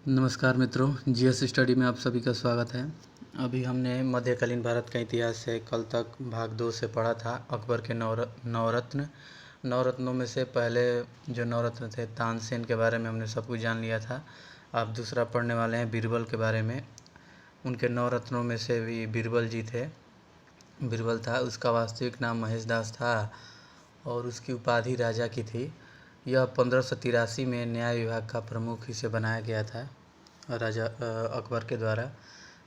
नमस्कार मित्रों, GS study में आप सभी का स्वागत है। अभी हमने मध्यकालीन भारत का इतिहास से कल तक भाग 2 से पढ़ा था अकबर के नवरत्न। नवरत्नों में से पहले जो नवरत्न थे तानसेन के बारे में हमने सब कुछ जान लिया था। आप दूसरा पढ़ने वाले हैं बीरबल के बारे में। उनके नवरत्नों में से भी बीरबल जी थे। बीरबल था, उसका वास्तविक नाम महेशदास था और उसकी उपाधि राजा की थी। यह 1583 में न्याय विभाग का प्रमुख इसे बनाया गया था राजा अकबर के द्वारा।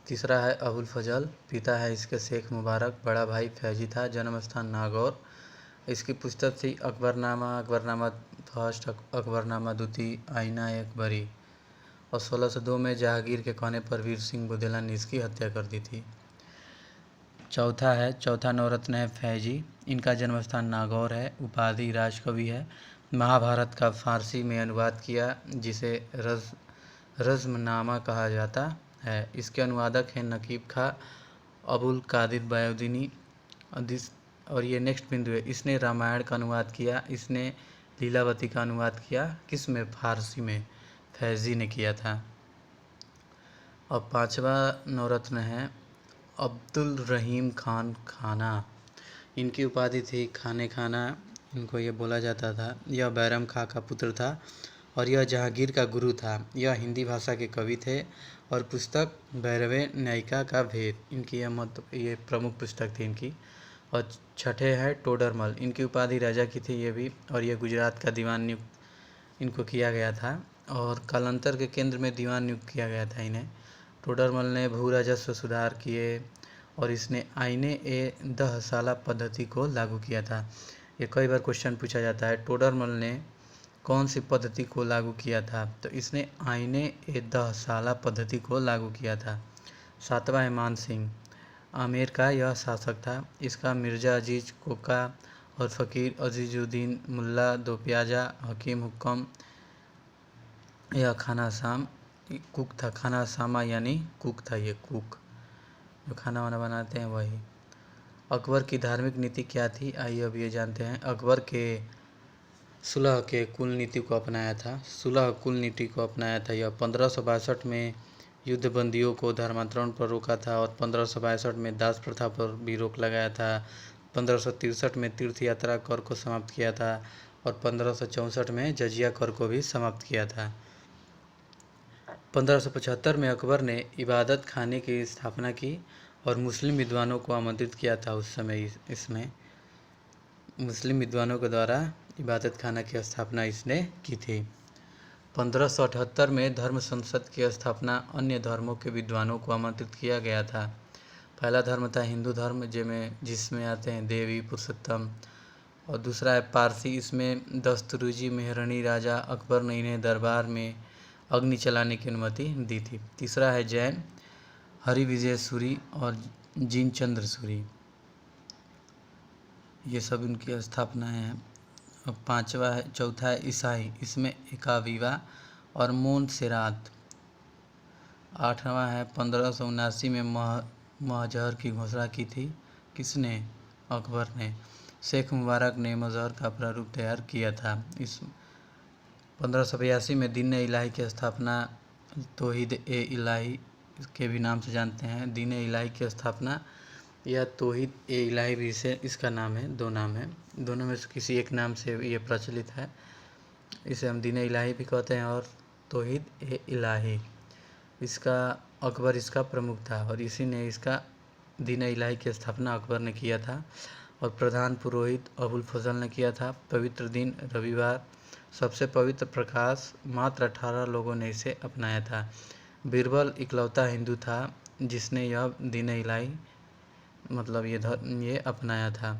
तीसरा है अबुल फजल, पिता है इसके शेख मुबारक, बड़ा भाई फैजी था, जन्म स्थान नागौर। इसकी पुस्तक थी अकबरनामा, अकबरनामा फर्स्ट, अकबरनामा द्वितीय, आईना अकबरी। और 1602 में जहांगीर के कहने पर वीर सिंह बुधेला ने इसकी हत्या कर दी थी। चौथा नवरत्न है फैजी। इनका जन्म स्थान नागौर है, उपाधि राजकवि है। महाभारत का फारसी में अनुवाद किया जिसे रज़्मनामा कहा जाता है। इसके अनुवादक हैं नकीब खां, अबुल कादिर बयोदीनी। और ये नेक्स्ट बिंदु है, इसने रामायण का अनुवाद किया। इसने लीलावती का अनुवाद किया, किस में? फारसी में, फैजी ने किया था। और पांचवा नवरत्न है अब्दुल रहीम खान खाना। इनकी उपाधि थी खाने खाना, इनको ये बोला जाता था। यह बैरम खां का पुत्र था और यह जहांगीर का गुरु था। यह हिंदी भाषा के कवि थे और पुस्तक भैरवे न्यायिका का भेद, इनकी ये प्रमुख पुस्तक थी इनकी। और छठे है टोडरमल, इनकी उपाधि राजा की थी ये भी, और यह गुजरात का दीवान नियुक्त इनको किया गया था और कालांतर के केंद्र में दीवान नियुक्त किया गया था इन्हें। टोडरमल ने भू राजस्व सुधार किए और इसने आईने ए दहसाला पद्धति को लागू किया था। ये कई बार क्वेश्चन पूछा जाता है, टोडरमल ने कौन सी पद्धति को लागू किया था? तो इसने आईने ए दहसाला पद्धति को लागू किया था। सातवां है मान सिंह, आमेर का यह शासक था। इसका मिर्जा अजीज कोका और फ़कीर अजीजुद्दीन मुल्ला दो प्याजा हकीम हुक्म यह खाना शाम कुक था। खाना शामा यानी कुक था, ये कुक जो खाना वाना बनाते हैं वही। अकबर की धार्मिक नीति क्या थी? आइए अब ये जानते हैं। अकबर के सुलह के कुल नीति को अपनाया था। सुलह कुल नीति को अपनाया था। यह 1562 में युद्धबंदियों को धर्मांतरण पर रोका था और 1562 में दास प्रथा पर भी रोक लगाया था। 1563 में तीर्थ यात्रा कर को समाप्त किया था और 1564 में जजिया कर को भी समाप्त किया था। 1575 में अकबर ने इबादत खाने की स्थापना की और मुस्लिम विद्वानों को आमंत्रित किया था। उस समय इसमें मुस्लिम विद्वानों के द्वारा इबादत खाना की स्थापना इसने की थी। 1578 में धर्म संसद की स्थापना अन्य धर्मों के विद्वानों को आमंत्रित किया गया था। पहला धर्म था हिंदू धर्म, जिसमें आते हैं देवी पुरुषोत्तम, और दूसरा है पारसी। इसमें दस्तुरुजी मेहरणी राजा अकबर ने इन्हें दरबार में अग्नि चलाने की अनुमति दी थी। तीसरा है जैन, हरिविजय सूरी और जिनचंद्र सूरी, ये सब इनकी स्थापनाएं हैं। और चौथा है ईसाई, इसमें एकाविवा और मोनसेरात। आठवां है 1579 में मजहर की घोषणा की थी। किसने? अकबर ने। शेख मुबारक ने मजहर का प्रारूप तैयार किया था। इस 1582 में दीन इलाही की स्थापना, तौहीद ए इलाही के भी नाम से जानते हैं। दीन इलाही की स्थापना या तौहीद ए इलाही भी से इसका नाम है, दो नाम है, दोनों में से किसी एक नाम से ये प्रचलित है। इसे हम दीन इलाही भी कहते हैं और तौहीद ए इलाही। अकबर इसका प्रमुख था और इसी ने इसका दीन इलाही की स्थापना अकबर ने किया था और प्रधान पुरोहित अबुल फजल ने किया था। पवित्र दिन रविवार, सबसे पवित्र प्रकाश, मात्र 18 लोगों ने इसे अपनाया था। बीरबल इकलौता हिंदू था जिसने यह दीन इलाही मतलब ये अपनाया था।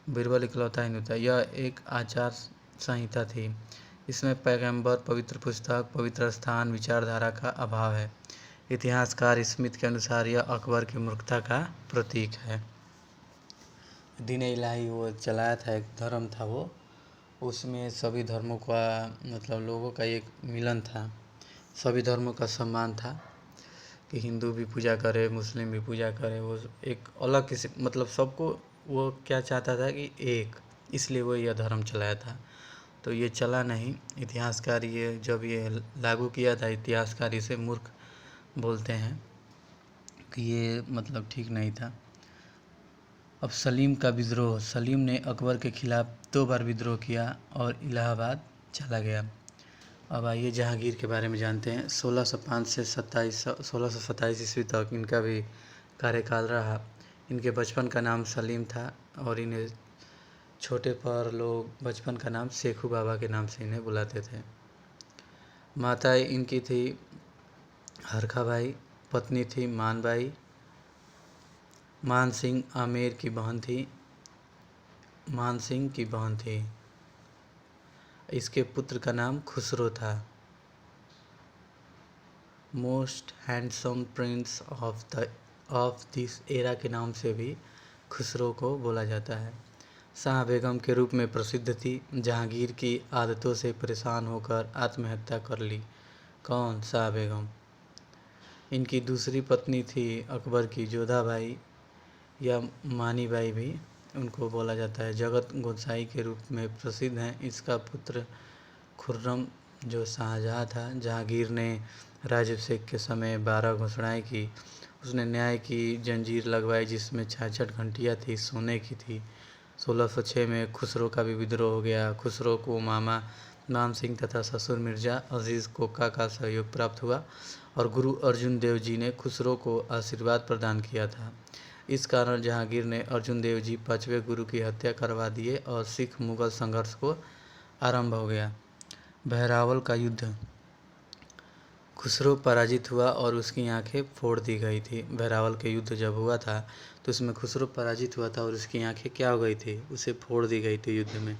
बीरबल इकलौता हिंदू था। यह एक आचार संहिता थी। इसमें पैगंबर, पवित्र पुस्तक, पवित्र स्थान, विचारधारा का अभाव है। इतिहासकार स्मिथ के अनुसार यह अकबर की मूर्खता का प्रतीक है। दीन इलाही वो चलाया था, एक धर्म था वो, उसमें सभी धर्मों का मतलब लोगों का एक मिलन था, सभी धर्मों का सम्मान था कि हिंदू भी पूजा करे, मुस्लिम भी पूजा करे। वो एक अलग किसी मतलब सबको वो क्या चाहता था कि एक, इसलिए वो यह धर्म चलाया था। तो ये चला नहीं। इतिहासकार ये जब ये लागू किया था, इतिहासकार इसे मूर्ख बोलते हैं कि ये मतलब ठीक नहीं था। अब सलीम का विद्रोह। सलीम ने अकबर के खिलाफ 2 बार विद्रोह किया और इलाहाबाद चला गया। अब आइए जहांगीर के बारे में जानते हैं। 1605 से 1627 ईस्वी तक इनका भी कार्यकाल रहा। इनके बचपन का नाम सलीम था और इन्हें छोटे पर लोग बचपन का नाम शेखू बाबा के नाम से इन्हें बुलाते थे। माता इनकी थी हरखाबाई, पत्नी थी मानबाई। मान सिंह आमेर की बहन थी, मान सिंह की बहन थी। इसके पुत्र का नाम खुसरो था। Most handsome Prince of this era के नाम से भी खुसरो को बोला जाता है। शाह बेगम के रूप में प्रसिद्ध थी। जहांगीर की आदतों से परेशान होकर आत्महत्या कर ली। कौन? शाह बेगम। इनकी दूसरी पत्नी थी अकबर की जोधाबाई या मानीबाई भी उनको बोला जाता है। जगत गोसाई के रूप में प्रसिद्ध हैं। इसका पुत्र खुर्रम जो शाहजहाँ था। जहांगीर ने राज्याभिषेक के समय 12 घोषणाएं की। उसने न्याय की जंजीर लगवाई जिसमें 66 घंटियाँ थी, सोने की थी। 1606 में खुसरो का भी विद्रोह हो गया। खुसरो को मामा मान सिंह तथा ससुर मिर्जा अजीज़ कोका का सहयोग प्राप्त हुआ और गुरु अर्जुन देव जी ने खुसरो को आशीर्वाद प्रदान किया था। इस कारण जहांगीर ने अर्जुन देव जी 5वें गुरु की हत्या करवा दिए और सिख मुगल संघर्ष को आरंभ हो गया। बहरावल का युद्ध। खुसरो पराजित हुआ और उसकी आंखें फोड़ दी गई थी। बहरावल के युद्ध जब हुआ था तो उसमें खुसरो पराजित हुआ था और उसकी आंखें क्या हो गई थी? उसे फोड़ दी गई थी युद्ध में।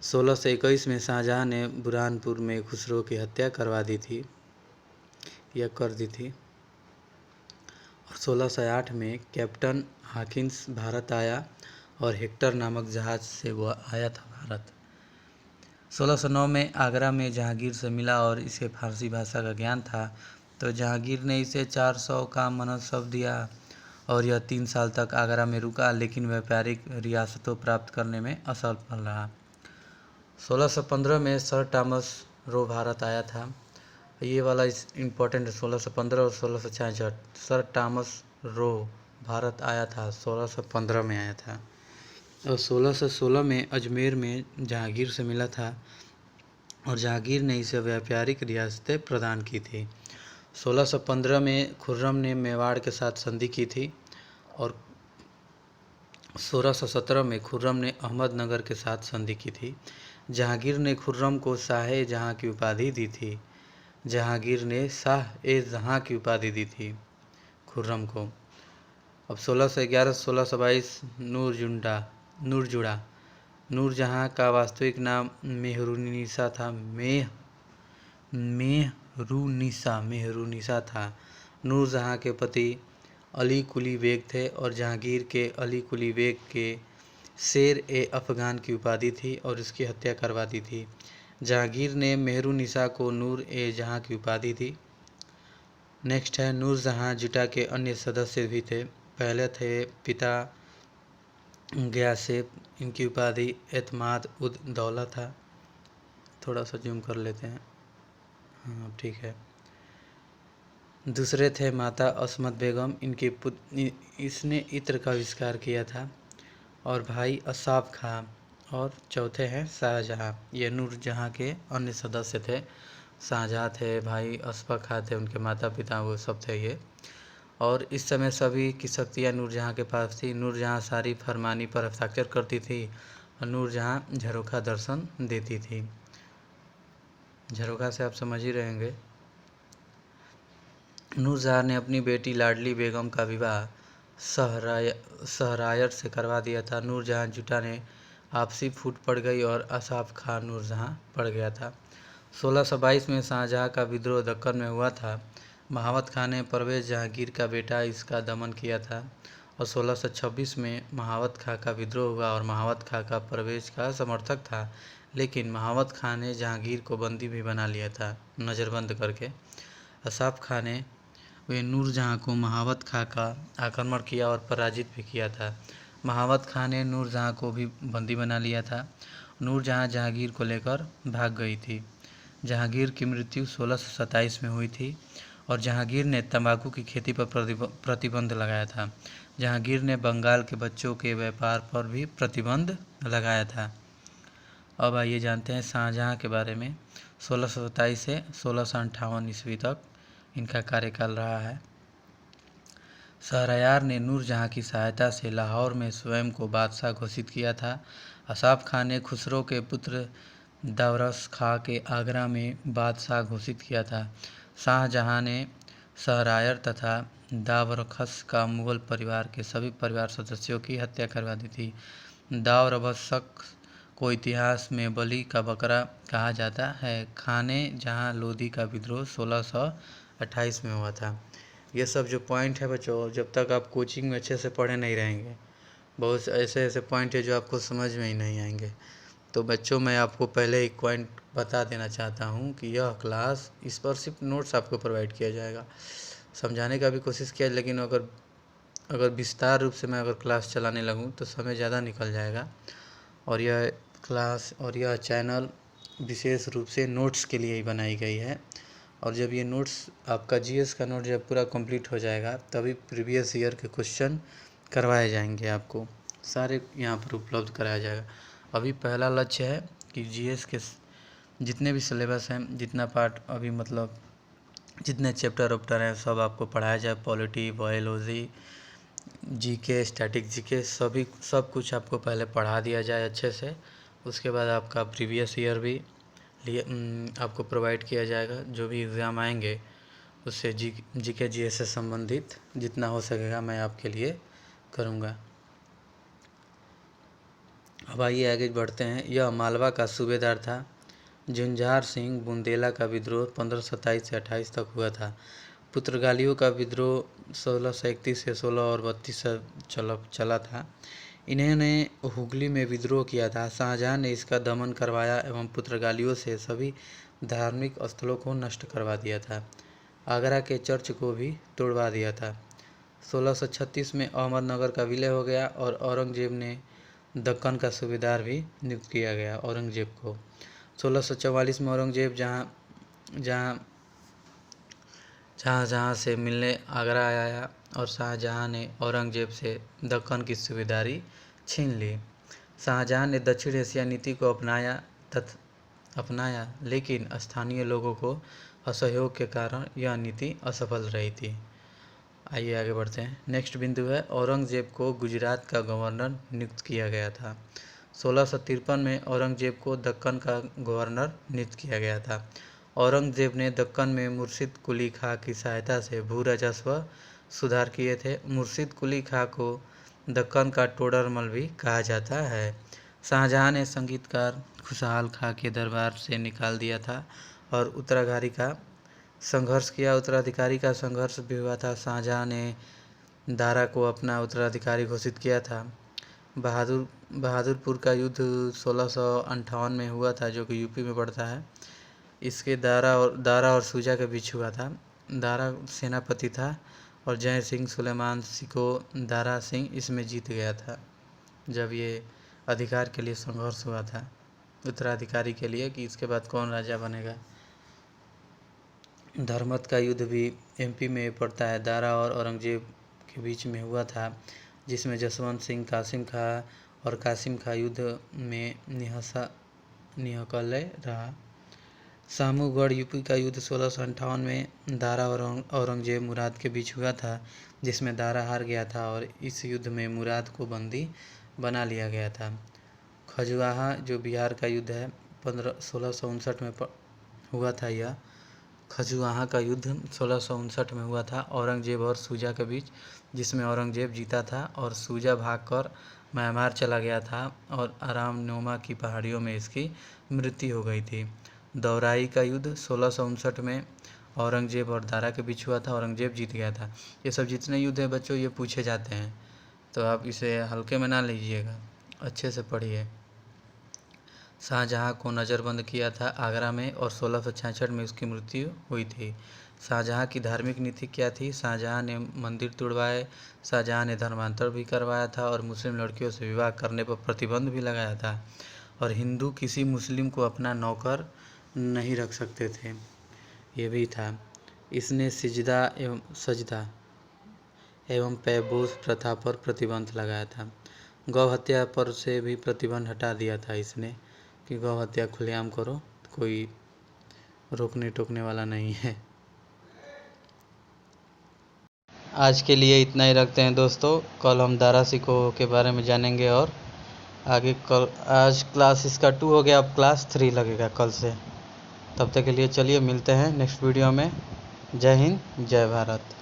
1621 में शाहजहाँ ने बुरहानपुर में खुसरो की हत्या करवा दी थी या कर दी थी। और 1608 में कैप्टन हॉकिंस भारत आया और हेक्टर नामक जहाज़ से वह आया था भारत। 1609 में आगरा में जहांगीर से मिला और इसे फारसी भाषा का ज्ञान था, तो जहांगीर ने इसे 400 का मनसब दिया और यह 3 साल तक आगरा में रुका, लेकिन व्यापारिक रियासतों प्राप्त करने में असफल रहा। 1615 में सर टॉमस रो भारत आया था। ये वाला इम्पोर्टेंट है। 1615 और 1666 सर टॉमस रो भारत आया था, 1615 में आया था। और 1616 में अजमेर में जहांगीर से मिला था और जहांगीर ने इसे व्यापारिक रियासतें प्रदान की थी। 1615 में खुर्रम ने मेवाड़ के साथ संधि की थी और 1617 में खुर्रम ने अहमदनगर के साथ संधि की थी। जहांगीर ने खुर्रम को शाह जहां की उपाधि दी थी। जहांगीर ने शाह-ए-जहां की उपाधि दी थी खुर्रम को। अब 1611 1622 नूरजुड़ा। नूरजहाँ का वास्तविक नाम मेहरुनिसा था। मेहरुनिसा था। नूरजहाँ के पति अली कुली बेग थे और जहांगीर के अली कुली बेग के शेर-ए-अफगान की उपाधि थी और उसकी हत्या करवा दी थी। जहांगीर ने मेहरुनिसा को नूर-ए-जहाँ की उपाधि दी। नेक्स्ट है नूरजहाँ जुटा के अन्य सदस्य भी थे। पहले थे पिता गयासेब, इनकी उपाधि एतमाद उद दौला था। थोड़ा सा जूम कर लेते हैं, हाँ ठीक है। दूसरे थे माता असमत बेगम, इसने इत्र का आविष्कार किया था। और भाई असाफ खां। और चौथे हैं शाहजहाँ। ये नूरजहाँ के अन्य सदस्य थे। शाहजहाँ थे, भाई अशफाक खां थे, उनके माता पिता वो सब थे ये। और इस समय सभी की शक्तियाँ नूरजहाँ के पास थी। नूरजहाँ सारी फरमानी पर हस्ताक्षर करती थी और नूरजहाँ झरोखा दर्शन देती थी। झरोखा से आप समझ ही रहेंगे। नूरजहाँ ने अपनी बेटी लाडली बेगम का विवाह सहरायर से करवा दिया था। नूरजहाँ जुटा ने आपसी फूट पड़ गई और असाफ खां नूरजहाँ पड़ गया था। 1622 में शाहजहाँ का विद्रोह दक्कन में हुआ था। महावत खां ने परवेज़ जहांगीर का बेटा इसका दमन किया था और 1626 में महावत खां का विद्रोह हुआ और महावत खां का परवेज़ का समर्थक था, लेकिन महावत खां ने जहांगीर को बंदी भी बना लिया था नज़रबंद करके। असाफ खां ने वे नूरजहाँ को महावत खां का आक्रमण किया और पराजित भी किया था। महावत खां ने नूरजहाँ को भी बंदी बना लिया था नूरजहाँ जहांगीर को लेकर भाग गई थी। जहांगीर की मृत्यु 1627 में हुई थी और जहांगीर ने तंबाकू की खेती पर प्रतिबंध लगाया था। जहांगीर ने बंगाल के बच्चों के व्यापार पर भी प्रतिबंध लगाया था। अब आइए जानते हैं शाहजहाँ के बारे में। 1627 से 1658 ईस्वी तक इनका कार्यकाल रहा है। शहरयार ने नूरजहाँ की सहायता से लाहौर में स्वयं को बादशाह घोषित किया था। असाफ खां ने खुसरो के पुत्र दावरस खां के आगरा में बादशाह घोषित किया था। शाहजहाँ ने शहरयार तथा दावरखस का मुगल परिवार के सभी परिवार सदस्यों की हत्या करवा दी थी। दावरबसक को इतिहास में बलि का बकरा कहा जाता है। खां ने जहाँ लोधी का विद्रोह 1628 में हुआ था। ये सब जो पॉइंट है बच्चों, जब तक आप कोचिंग में अच्छे से पढ़े नहीं रहेंगे, बहुत ऐसे ऐसे पॉइंट है जो आपको समझ में ही नहीं आएंगे। तो बच्चों मैं आपको पहले एक पॉइंट बता देना चाहता हूँ कि यह क्लास, इस पर सिर्फ नोट्स आपको प्रोवाइड किया जाएगा। समझाने का भी कोशिश किया, लेकिन अगर विस्तार रूप से मैं अगर क्लास चलाने लगूँ तो समय ज़्यादा निकल जाएगा। और यह क्लास और यह चैनल विशेष रूप से नोट्स के लिए ही बनाई गई है। और जब ये नोट्स, आपका जीएस का नोट जब पूरा कंप्लीट हो जाएगा तभी प्रीवियस ईयर के क्वेश्चन करवाए जाएंगे, आपको सारे यहाँ पर उपलब्ध कराया जाएगा। अभी पहला लक्ष्य है कि जीएस के जितने भी सिलेबस हैं, जितना पार्ट अभी मतलब जितने चैप्टर वैप्टर हैं, सब आपको पढ़ाया जाए। Polity, biology, GK, static GK, सब कुछ आपको पहले पढ़ा दिया जाए अच्छे से। उसके बाद आपका प्रीवियस ईयर भी आपको प्रोवाइड किया जाएगा। जो भी एग्ज़ाम आएंगे उससे जीके जीएस से संबंधित जितना हो सकेगा मैं आपके लिए करूँगा। अब आइए आगे बढ़ते हैं। यह मालवा का सूबेदार था। झुंझार सिंह बुंदेला का विद्रोह 1527 से 28 तक हुआ था। पुर्तगालियों का विद्रोह 1631 से 16 और 32 चला था। इन्होंने हुगली में विद्रोह किया था। शाहजहाँ ने इसका दमन करवाया एवं पुर्तगालियों से सभी धार्मिक स्थलों को नष्ट करवा दिया था। आगरा के चर्च को भी तोड़वा दिया था। 1636 में अहमदनगर का विलय हो गया और औरंगजेब ने दक्कन का सूबेदार भी नियुक्त किया गया औरंगजेब को। 1644 में औरंगजेब जहाँ से मिलने आगरा आया और शाहजहाँ ने औरंगजेब से दक्कन की सूबेदारी छीन ली। शाहजहाँ ने दक्षिण एशिया नीति को अपनाया, लेकिन स्थानीय लोगों को असहयोग के कारण यह नीति असफल रही थी। आइए आगे बढ़ते हैं। नेक्स्ट बिंदु है औरंगजेब को गुजरात का गवर्नर नियुक्त किया गया था। 1653 में औरंगजेब को दक्कन का गवर्नर नियुक्त किया गया था। औरंगजेब ने दक्कन में मुर्शिद कुली खां की सहायता से भू राजस्व सुधार किए थे। मुर्शिद कुली खां को दक्कन का टोडरमल भी कहा जाता है। शाहजहाँ ने संगीतकार खुशहाल खां के दरबार से निकाल दिया था और उत्तराधिकारी का संघर्ष भी हुआ था। शाहजहाँ ने दारा को अपना उत्तराधिकारी घोषित किया था। बहादुरपुर का युद्ध 1658 में हुआ था, जो कि यूपी में पड़ता है। इसके दारा और सूजा के बीच हुआ था। दारा सेनापति था और जय सिंह सुलेमान सिको दारा सिंह इसमें जीत गया था, जब ये अधिकार के लिए संघर्ष हुआ था उत्तराधिकारी के लिए कि इसके बाद कौन राजा बनेगा। धर्मत का युद्ध भी एमपी में पड़ता है। दारा और औरंगजेब के बीच में हुआ था, जिसमें जसवंत सिंह कासिम खां और कासिम खां युद्ध में निहकले रहा। सामूगढ़ यूपी का युद्ध 1658 में दारा और औरंगजेब मुराद के बीच हुआ था, जिसमें दारा हार गया था और इस युद्ध में मुराद को बंदी बना लिया गया था। खजुआहा जो बिहार का युद्ध है 1659 में हुआ था। यह खजुआहा का युद्ध 1659 में हुआ था औरंगजेब और सूजा के बीच, जिसमें औरंगजेब जीता था और सूजा भागकर म्यांमार चला गया था और आरामनोमा की पहाड़ियों में इसकी मृत्यु हो गई थी। दौराई का युद्ध 1659 में औरंगजेब और दारा के बीच हुआ था। औरंगजेब जीत गया था। ये सब जितने युद्ध हैं बच्चों, ये पूछे जाते हैं, तो आप इसे हल्के में ना लीजिएगा, अच्छे से पढ़िए। शाहजहाँ को नज़रबंद किया था आगरा में और 1666 में उसकी मृत्यु हुई थी। शाहजहाँ की धार्मिक नीति क्या थी? शाहजहाँ ने मंदिर तुड़वाए, शाहजहाँ ने धर्मांतर भी करवाया था और मुस्लिम लड़कियों से विवाह करने पर प्रतिबंध भी लगाया था। और हिंदू किसी मुस्लिम को अपना नौकर नहीं रख सकते थे। ये भी था। इसने सजदा एवं पैबोस प्रथा पर प्रतिबंध लगाया था। गौ हत्या पर से भी प्रतिबंध हटा दिया था इसने कि गौ हत्या खुलेआम करो, कोई रोकने टोकने वाला नहीं है। आज के लिए इतना ही रखते हैं दोस्तों। कल हम दारा सिकोह के बारे में जानेंगे और आगे कल आज क्लास इसका 2 हो गया, अब क्लास 3 लगेगा कल से। तब तक के लिए चलिए मिलते हैं नेक्स्ट वीडियो में। जय हिंद, जय भारत।